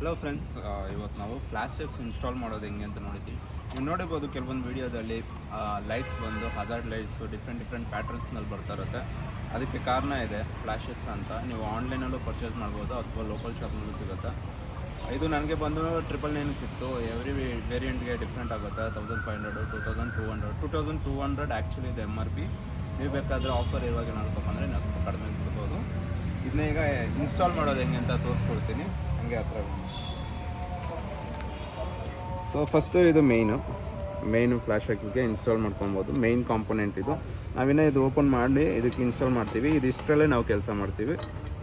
Hello friends, ಇವತ್ತು ನಾವು flash lights install ಮಾಡೋದು ಹೆಂಗೆ ಅಂತ ನೋಡಿದ್ವಿ. ನೀವು ನೋಡಿರ್ಬೋದು ಕೆಲವೊಂದು ವೀಡಿಯೋದಲ್ಲಿ ಲೈಟ್ಸ್ ಬಂದು ಹಜಾರ್ಡ್ ಲೈಟ್ಸು ಡಿಫ್ರೆಂಟ್ ಪ್ಯಾಟರ್ನ್ಸ್ನಲ್ಲಿ ಬರ್ತಾ ಇರುತ್ತೆ. ಅದಕ್ಕೆ ಕಾರಣ ಇದೆ ಫ್ಲ್ಯಾಶ್ ಲೈಟ್ಸ್ ಅಂತ. ನೀವು ಆನ್ಲೈನಲ್ಲೂ ಪರ್ಚೇಸ್ ಮಾಡ್ಬೋದು ಅಥವಾ ಲೋಕಲ್ ಶಾಪ್ನಲ್ಲೂ ಸಿಗುತ್ತೆ. ಇದು ನನಗೆ ಬಂದು 999 ಸಿಕ್ತು. ಎವ್ರಿ ವೇರಿಯಂಟ್ಗೆ ಡಿಫ್ರೆಂಟ್ ಆಗುತ್ತೆ. 1500, 2200 ಆ್ಯಕ್ಚುಲಿ ಇದು MRP. ನೀವು ಬೇಕಾದರೆ ಆಫರ್ ಇರುವಾಗ ಏನಾದ್ರು ತೊಗೊಂಡ್ರೆ ನಾನು ಕಡಿಮೆ ಕೊಡ್ಬೋದು. ಇದನ್ನ ಈಗ ಇನ್ಸ್ಟಾಲ್ ಮಾಡೋದು ಹೆಂಗೆ ಅಂತ ತೋರಿಸ್ಕೊಡ್ತೀನಿ. ಹಂಗೆ ಹತ್ರ ಸೊ ಫಸ್ಟು ಇದು ಮೇಯ್ನು ಫ್ಲ್ಯಾಶ್ ಲೈಟ್ಸ್ಗೆ ಇನ್ಸ್ಟಾಲ್ ಮಾಡ್ಕೊಬೋದು. ಮೇಯ್ನ್ ಕಾಂಪೊನೆಂಟ್ ಇದು. ನಾವಿನ್ನೂ ಇದು ಓಪನ್ ಮಾಡಿ ಇದಕ್ಕೆ ಇನ್ಸ್ಟಾಲ್ ಮಾಡ್ತೀವಿ. ಇದಿಷ್ಟರಲ್ಲೇ ನಾವು ಕೆಲಸ ಮಾಡ್ತೀವಿ.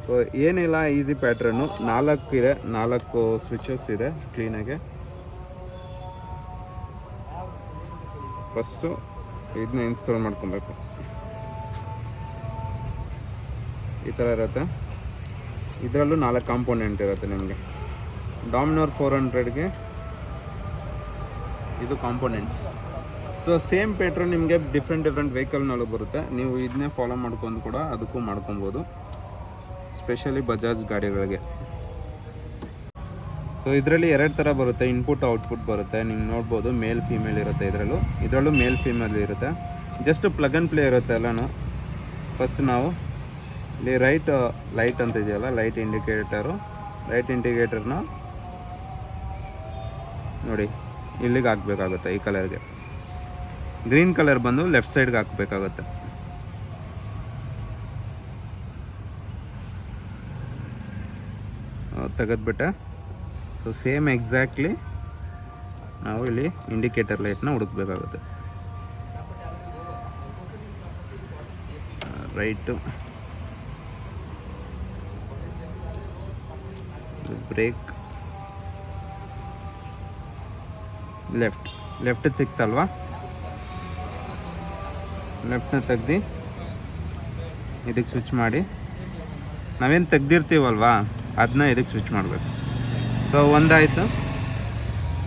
ಸೊ ಏನಿಲ್ಲ, ಈಸಿ ಪ್ಯಾಟ್ರನ್ನು. 4 ಸ್ವಿಚಸ್ ಇದೆ ಕ್ಲೀನಾಗೆ. ಫಸ್ಟು ಇದನ್ನ ಇನ್ಸ್ಟಾಲ್ ಮಾಡ್ಕೊಬೇಕು. ಈ ಥರ ಇರುತ್ತೆ. ಇದರಲ್ಲೂ 4 ಕಾಂಪೊನೆಂಟ್ ಇರುತ್ತೆ ನಿಮಗೆ. ಡಾಮಿನೋರ್ 400ಗೆ ಇದು ಕಾಂಪೊನೆಂಟ್ಸ್. ಸೊ ಸೇಮ್ ಪ್ಯಾಟ್ರನ್ ನಿಮಗೆ ಡಿಫ್ರೆಂಟ್ ವೆಹಿಕಲ್ನಲ್ಲೂ ಬರುತ್ತೆ. ನೀವು ಇದನ್ನೇ ಫಾಲೋ ಮಾಡ್ಕೊಂಡು ಕೂಡ ಅದಕ್ಕೂ ಮಾಡ್ಕೊಬೋದು, ಸ್ಪೆಷಲಿ ಬಜಾಜ್ ಗಾಡಿಗಳಿಗೆ. ಸೊ ಇದರಲ್ಲಿ 2 ಥರ ಬರುತ್ತೆ, ಇನ್ಪುಟ್ ಔಟ್ಪುಟ್ ಬರುತ್ತೆ. ನೀವು ನೋಡ್ಬೋದು ಮೇಲ್ ಫೀಮೇಲ್ ಇರುತ್ತೆ. ಇದರಲ್ಲೂ ಮೇಲ್ ಫೀಮೇಲ್ ಇರುತ್ತೆ. ಜಸ್ಟ್ ಪ್ಲಗ್ ಆ್ಯಂಡ್ ಪ್ಲೇ ಇರುತ್ತೆ ಎಲ್ಲನೂ. ಫಸ್ಟ್ ನಾವು ಇಲ್ಲಿ ಲೈಟ್ ಅಂತ ಇದೆಯಲ್ಲ, ಲೈಟ್ ಇಂಡಿಕೇಟರ್ನ ನೋಡಿ ಇಲ್ಲಿಗೆ ಹಾಕಬೇಕಾಗುತ್ತೆ. ಈ ಕಲರ್ಗೆ ಗ್ರೀನ್ ಕಲರ್ ಬಂದು ಲೆಫ್ಟ್ ಸೈಡ್ಗೆ ಹಾಕಬೇಕಾಗುತ್ತೆ. ತೆಗೆದ್ಬಿಟ್ಟೆ. ಸೊ ಸೇಮ್ ಎಕ್ಸಾಕ್ಟ್ಲಿ ನಾವು ಇಲ್ಲಿ ಇಂಡಿಕೇಟರ್ ಲೈಟ್ನ ಹುಡುಕಬೇಕಾಗುತ್ತೆ. ರೈಟು, ಬ್ರೇಕ್, ಲೆಫ್ಟ್ ಸಿಕ್ತಲ್ವಾ, ಲೆಫ್ಟ್ನ ತೆಗ್ದು ಇದಕ್ಕೆ ಸ್ವಿಚ್ ಮಾಡಿ. ನಾವೇನು ತೆಗ್ದಿರ್ತೀವಲ್ವಾ ಅದನ್ನ ಇದಕ್ಕೆ ಸ್ವಿಚ್ ಮಾಡಬೇಕು. ಸೊ ಒಂದಾಯಿತು.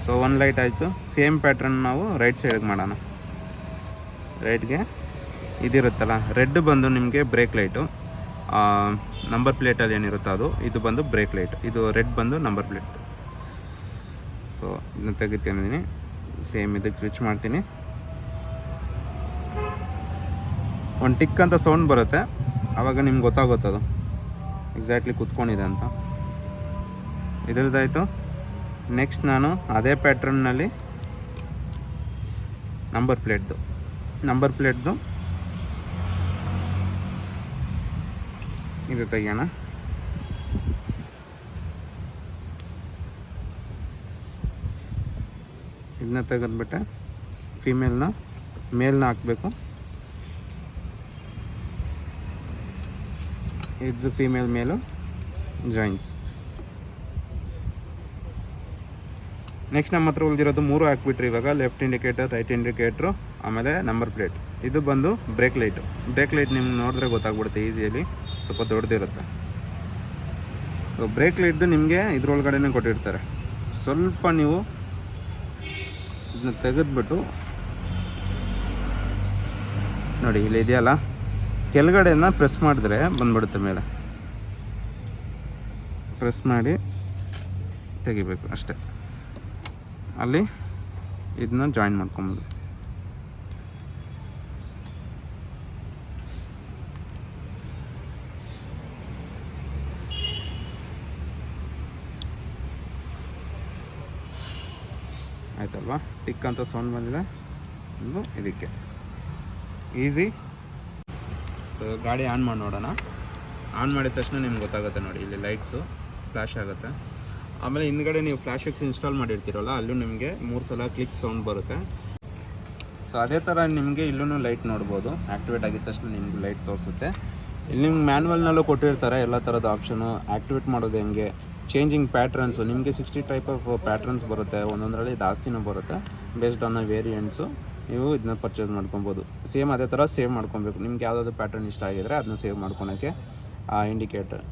ಸೊ ಒಂದು ಲೈಟ್ ಆಯಿತು. ಸೇಮ್ ಪ್ಯಾಟ್ರನ್ ನಾವು ರೈಟ್ ಸೈಡಿಗೆ ಮಾಡೋಣ. ರೈಟ್ಗೆ ಇದಿರುತ್ತಲ್ಲ ರೆಡ್ ಬಂದು ನಿಮಗೆ ಬ್ರೇಕ್ ಲೈಟು. ನಂಬರ್ ಪ್ಲೇಟಲ್ಲಿ ಏನಿರುತ್ತೋ ಇದು ಬಂದು ಬ್ರೇಕ್ ಲೈಟ್. ಇದು ರೆಡ್ ಬಂದು ನಂಬರ್ ಪ್ಲೇಟ್. ಸೊ ಇದನ್ನ ತೆಗಿತೀನಿ. ಸೇಮ್ ಇದಕ್ಕೆ ಸ್ವಿಚ್ ಮಾಡ್ತೀನಿ. ಒಂದು ಟಿಕ್ ಅಂತ ಸೌಂಡ್ ಬರುತ್ತೆ. ಆವಾಗ ನಿಮ್ಗೆ ಗೊತ್ತಾಗುತ್ತದು ಎಕ್ಸಾಕ್ಟ್ಲಿ ಕೂತ್ಕೊಂಡಿದೆ ಅಂತ. ಇದ್ರದ್ದಾಯಿತು. ನೆಕ್ಸ್ಟ್ ನಾನು ಅದೇ ಪ್ಯಾಟ್ರನ್ನಲ್ಲಿ ನಂಬರ್ ಪ್ಲೇಟ್ದು ಇದು ತೆಗಿಯೋಣ. ಇದನ್ನ ತೆಗೆದ್ಬಿಟ್ಟೆ. ಮೇಲ್ನ ಹಾಕಬೇಕು. ಇದು ಫೀಮೇಲ್ ಮೇಲು ಜಾಯಿಂಟ್ಸ್. ನೆಕ್ಸ್ಟ್ ನಮ್ಮ ಹತ್ರ ಉಳಿದಿರೋದು 3 ಹಾಕ್ಬಿಟ್ರಿ ಇವಾಗ. ಲೆಫ್ಟ್ ಇಂಡಿಕೇಟರ್, ರೈಟ್ ಇಂಡಿಕೇಟ್ರು, ಆಮೇಲೆ ನಂಬರ್ ಪ್ಲೇಟ್. ಇದು ಬಂದು ಬ್ರೇಕ್ ಲೈಟ್ ನಿಮ್ಗೆ ನೋಡಿದ್ರೆ ಗೊತ್ತಾಗ್ಬಿಡುತ್ತೆ ಈಸಿಯಲ್ಲಿ, ಸ್ವಲ್ಪ ದೊಡ್ಡದಿರುತ್ತೆ. ಸೊ ಬ್ರೇಕ್ ಲೈಟ್ದು ನಿಮಗೆ ಇದ್ರೊಳಗಡೆನೇ ಕೊಟ್ಟಿರ್ತಾರೆ. ಸ್ವಲ್ಪ ನೀವು ಇದನ್ನ ತೆಗೆದ್ಬಿಟ್ಟು ನೋಡಿ ಇಲ್ಲಿ ಇದೆಯಲ್ಲ, ಕೆಳಗಡೆನ ಪ್ರೆಸ್ ಮಾಡಿದ್ರೆ ಬಂದ್ಬಿಡುತ್ತೆ ಮೇಲೆ. ಪ್ರೆಸ್ ಮಾಡಿ ತೆಗಿಬೇಕು ಅಷ್ಟೇ. ಅಲ್ಲಿ ಇದನ್ನ ಜಾಯಿನ್ ಮಾಡ್ಕೊಬೋದು. ಆಯ್ತಲ್ವಾ? ಟಿಕ್ ಅಂತ ಸೌಂಡ್ ಬಂದಿದೆ. ಇದಕ್ಕೆ ಈಸಿ. ಗಾಡಿ ಆನ್ ಮಾಡಿ ನೋಡೋಣ. ಆನ್ ಮಾಡಿದ ತಕ್ಷಣ ನಿಮ್ಗೆ ಗೊತ್ತಾಗುತ್ತೆ ನೋಡಿ, ಇಲ್ಲಿ ಲೈಟ್ಸು ಫ್ಲ್ಯಾಶ್ ಆಗುತ್ತೆ. ಆಮೇಲೆ ಹಿಂದ್ಗಡೆ ನೀವು ಫ್ಲ್ಯಾಶ್ ಲೈಟ್ಸ್ ಇನ್ಸ್ಟಾಲ್ ಮಾಡಿರ್ತೀರಲ್ಲ, ಅಲ್ಲೂ ನಿಮಗೆ 3 ಸಲ ಕ್ಲಿಕ್ ಸೌಂಡ್ ಬರುತ್ತೆ. ಸೊ ಅದೇ ಥರ ನಿಮಗೆ ಇಲ್ಲೂ ಲೈಟ್ ನೋಡ್ಬೋದು. ಆ್ಯಕ್ಟಿವೇಟ್ ಆಗಿದ ತಕ್ಷಣ ನಿಮ್ಗೆ ಲೈಟ್ ತೋರಿಸುತ್ತೆ. ಇಲ್ಲಿ ನಿಮ್ಗೆ ಮ್ಯಾನ್ಯಲ್ನಲ್ಲೂ ಕೊಟ್ಟಿರ್ತಾರೆ ಎಲ್ಲ ಥರದ ಆಪ್ಷನು. ಆ್ಯಕ್ಟಿವೇಟ್ ಮಾಡೋದು ಹೆಂಗೆ, ಚೇಂಜಿಂಗ್ ಪ್ಯಾಟ್ರನ್ಸು, ನಿಮಗೆ 60 ಟೈಪ್ ಆಫ್ ಪ್ಯಾಟ್ರನ್ಸ್ ಬರುತ್ತೆ. ಒಂದೊಂದರಲ್ಲಿ ಜಾಸ್ತಿನೂ ಬರುತ್ತೆ. ಬೇಸ್ಡ್ ಆನ್ ವೇರಿಯಂಟ್ಸು ನೀವು ಇದನ್ನ ಪರ್ಚೇಸ್ ಮಾಡ್ಕೊಬೋದು. ಸೇಮ್ ಅದೇ ಥರ ಸೇವ್ ಮಾಡ್ಕೊಬೇಕು. ನಿಮ್ಗೆ ಯಾವುದಾದ್ರು ಪ್ಯಾಟ್ರನ್ ಇಷ್ಟ ಆಗಿದ್ರೆ ಅದನ್ನ ಸೇವ್ ಮಾಡ್ಕೊಳಕ್ಕೆ ಆ ಇಂಡಿಕೇಟರ್.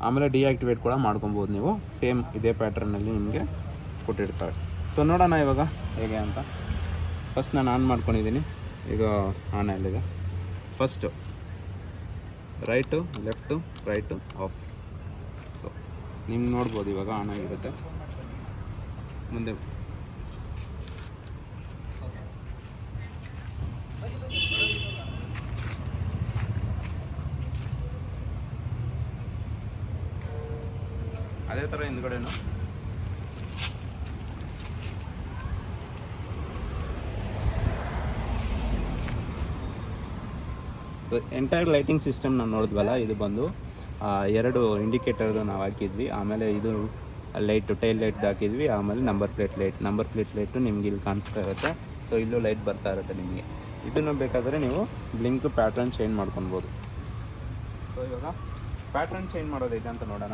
ಆಮೇಲೆ ಡಿಆಕ್ಟಿವೇಟ್ ಕೂಡ ಮಾಡ್ಕೊಬೋದು ನೀವು. ಸೇಮ್ ಇದೇ ಪ್ಯಾಟ್ರನ್ನಲ್ಲಿ ನಿಮಗೆ ಕೊಟ್ಟಿರ್ತಾರೆ. ಸೊ ನೋಡೋಣ ಇವಾಗ ಹೇಗೆ ಅಂತ. ಫಸ್ಟ್ ನಾನು ಆನ್ ಮಾಡ್ಕೊಂಡಿದ್ದೀನಿ. ಈಗ ಆನಲ್ಲಿದೆ. First right, left, right, off. So ನಿಮ್ಗೆ ನೋಡ್ಬೋದು ಇವಾಗ ಆನ್ ಆಗಿರುತ್ತೆ. ಮುಂದೆ ಅದೇ ಥರ ಹಿಂದ್ಗಡೆನು ಎಂಟೈರ್ ಲೈಟಿಂಗ್ ಸಿಸ್ಟಮ್ ನಾವು ನೋಡಿದ್ವಲ್ಲ, ಇದು ಬಂದು 2 ಇಂಡಿಕೇಟರ್ದು ನಾವು ಹಾಕಿದ್ವಿ. ಆಮೇಲೆ ಇದು ಲೈಟು ಟೈಲ್ ಲೈಟ್ ಹಾಕಿದ್ವಿ. ಆಮೇಲೆ ನಂಬರ್ ಪ್ಲೇಟ್ ಲೈಟು ನಿಮ್ಗೆ ಇಲ್ಲಿ ಕಾಣಿಸ್ತಾ ಇರುತ್ತೆ. ಸೊ ಇಲ್ಲೂ ಲೈಟ್ ಬರ್ತಾ ಇರುತ್ತೆ ನಿಮಗೆ. ಇದನ್ನು ಬೇಕಾದರೆ ನೀವು ಬ್ಲಿಂಕ್ ಪ್ಯಾಟ್ರನ್ ಚೇಂಜ್ ಮಾಡ್ಕೊಬೋದು. ಸೊ ಇವಾಗ ಪ್ಯಾಟ್ರನ್ ಚೇಂಜ್ ಮಾಡೋದು ಇದೆ ಅಂತ ನೋಡೋಣ.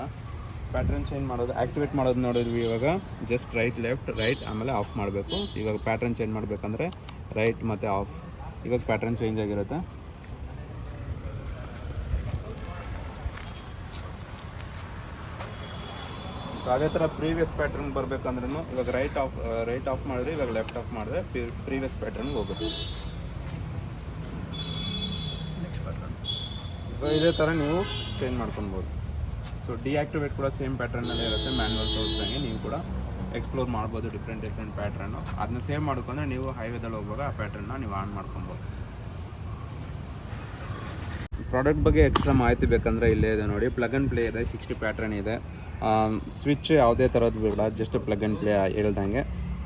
ಪ್ಯಾಟ್ರನ್ ಚೇಂಜ್ ಮಾಡೋದು, ಆ್ಯಕ್ಟಿವೇಟ್ ಮಾಡೋದು ನೋಡಿದ್ವಿ. ಇವಾಗ ಜಸ್ಟ್ ರೈಟ್ ಆಮೇಲೆ ಆಫ್ ಮಾಡಬೇಕು. ಇವಾಗ ಪ್ಯಾಟ್ರನ್ ಚೇಂಜ್ ಮಾಡಬೇಕಂದ್ರೆ ರೈಟ್ ಮತ್ತು ಆಫ್. ಇವಾಗ ಪ್ಯಾಟ್ರನ್ ಚೇಂಜ್ ಆಗಿರುತ್ತೆ. ಅದೇ ಥರ ಪ್ರೀವಿಯಸ್ ಪ್ಯಾಟ್ರನ್ ಬರಬೇಕಂದ್ರೂ ಇವಾಗ ರೈಟ್ ಆಫ್ ಮಾಡಿದ್ರೆ, ಇವಾಗ ಲೆಫ್ಟ್ ಆಫ್ ಮಾಡಿದ್ರೆ ಪ್ರೀವಿಯಸ್ ಪ್ಯಾಟ್ರನ್ಗೆ ಹೋಗುತ್ತೆ. ನೆಕ್ಸ್ಟ್ ಪ್ಯಾಟ್ರನ್ ಇದೇ ಥರ ನೀವು ಚೇಂಜ್ ಮಾಡ್ಕೊಬೋದು. ಸೊ ಡಿಆಕ್ಟಿವೇಟ್ ಕೂಡ ಸೇಮ್ ಪ್ಯಾಟ್ರನ್ನಲ್ಲೇ ಇರುತ್ತೆ. ಮ್ಯಾನ್ಯಲ್ ತೋರಿಸ್ದಂಗೆ ನೀವು ಕೂಡ ಎಕ್ಸ್ಪ್ಲೋರ್ ಮಾಡ್ಬೋದು ಡಿಫ್ರೆಂಟ್ ಪ್ಯಾಟ್ರನ್ನು. ಅದನ್ನ ಸೇವ್ ಮಾಡ್ಕೊಂಡ್ರೆ ನೀವು ಹೈವೇದಲ್ಲಿ ಹೋಗುವಾಗ ಆ ಪ್ಯಾಟ್ರನ್ನ ನೀವು ಆನ್ ಮಾಡ್ಕೊಬೋದು. ಪ್ರಾಡಕ್ಟ್ ಬಗ್ಗೆ ಎಕ್ಸ್ಟ್ರಾ ಮಾಹಿತಿ ಬೇಕಂದರೆ ಇಲ್ಲೇ ಇದೆ ನೋಡಿ. ಪ್ಲಗ್ ಆ್ಯಂಡ್ ಪ್ಲೇ ಇದೆ, 60 ಪ್ಯಾಟ್ರನ್ ಇದೆ. ಸ್ವಿಚ್ ಯಾವುದೇ ಥರದ್ದು ಬೇಡ, ಜಸ್ಟ್ ಪ್ಲಗ್ ಆ್ಯಂಡ್ ಪ್ಲೇ ಹೇಳ್ದಂಗೆ.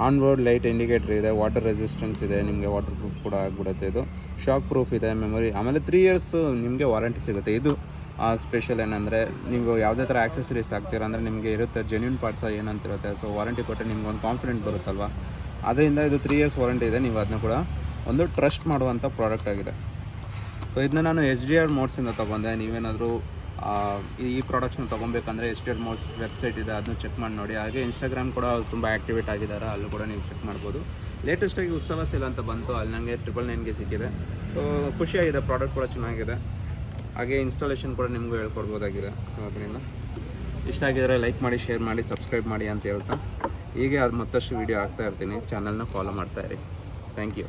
ಆನ್ ಬೋರ್ಡ್ ಲೈಟ್ ಇಂಡಿಕೇಟರ್ ಇದೆ, ವಾಟರ್ ರೆಸಿಸ್ಟೆನ್ಸ್ ಇದೆ, ನಿಮಗೆ ವಾಟರ್ ಪ್ರೂಫ್ ಕೂಡ ಆಗಿಬಿಡುತ್ತೆ. ಇದು ಶಾಕ್ ಪ್ರೂಫ್ ಇದೆ, ಮೆಮೊರಿ, ಆಮೇಲೆ 3 ಇಯರ್ಸ್ ನಿಮಗೆ ವಾರಂಟಿ ಸಿಗುತ್ತೆ. ಇದು ಸ್ಪೆಷಲ್ ಏನಂದರೆ ನೀವು ಯಾವುದೇ ಥರ ಆಕ್ಸೆಸರೀಸ್ ಹಾಕ್ತೀರ ಅಂದರೆ ನಿಮಗೆ ಇರುತ್ತೆ ಜೆನ್ಯೂನ್ ಪಾರ್ಟ್ಸ್ ಏನಂತಿರುತ್ತೆ. ಸೊ ವಾರಂಟಿ ಕೊಟ್ಟರೆ ನಿಮ್ಗೆ ಒಂದು ಕಾನ್ಫಿಡೆಂಟ್ ಬರುತ್ತಲ್ವ. ಅದರಿಂದ ಇದು 3 ಇಯರ್ಸ್ ವಾರಂಟಿ ಇದೆ. ನೀವು ಅದನ್ನ ಕೂಡ ಒಂದು ಟ್ರಸ್ಟ್ ಮಾಡುವಂಥ ಪ್ರಾಡಕ್ಟ್ ಆಗಿದೆ. ಸೊ ಇದನ್ನ ನಾನು HDR ಮೋಡ್ಸಿಂದ ತೊಗೊಂಡೆ. ನೀವೇನಾದರೂ ಈ ಪ್ರಾಡಕ್ಟ್ಸ್ನ ತೊಗೊಬೇಕಂದ್ರೆ HDR ಮೋಡ್ಸ್ ವೆಬ್ಸೈಟ್ ಇದೆ, ಅದನ್ನು ಚೆಕ್ ಮಾಡಿ ನೋಡಿ. ಹಾಗೆ ಇನ್ಸ್ಟಾಗ್ರಾಮ್ ಕೂಡ ತುಂಬ ಆ್ಯಕ್ಟಿವೇಟ್ ಆಗಿದ್ದಾರೆ, ಅಲ್ಲೂ ಕೂಡ ನೀವು ಚೆಕ್ ಮಾಡ್ಬೋದು. ಲೇಟೆಸ್ಟಾಗಿ ಉತ್ಸವ ಸೇಲ್ ಅಂತ ಬಂತು, ಅಲ್ಲಿ ನನಗೆ 999ಗೆ ಸಿಕ್ಕಿದೆ. ಸೊ ಖುಷಿಯಾಗಿದೆ, ಪ್ರಾಡಕ್ಟ್ ಕೂಡ ಚೆನ್ನಾಗಿದೆ. ಹಾಗೆ ಇನ್ಸ್ಟಾಲೇಷನ್ ಕೂಡ ನಿಮಗೂ ಹೇಳ್ಕೊಡ್ಬೋದಾಗಿದೆ. ಸೊ ಅದರಿಂದ ಇಷ್ಟ ಆಗಿದರೆ ಲೈಕ್ ಮಾಡಿ, ಶೇರ್ ಮಾಡಿ, ಸಬ್ಸ್ಕ್ರೈಬ್ ಮಾಡಿ ಅಂತ ಹೇಳ್ತಾ ಹೀಗೆ ಅದು ಮತ್ತಷ್ಟು ವೀಡಿಯೋ ಹಾಕ್ತಾ ಇರ್ತೀನಿ. ಚಾನಲ್ನ ಫಾಲೋ ಮಾಡ್ತಾಯಿರಿ. Thank you.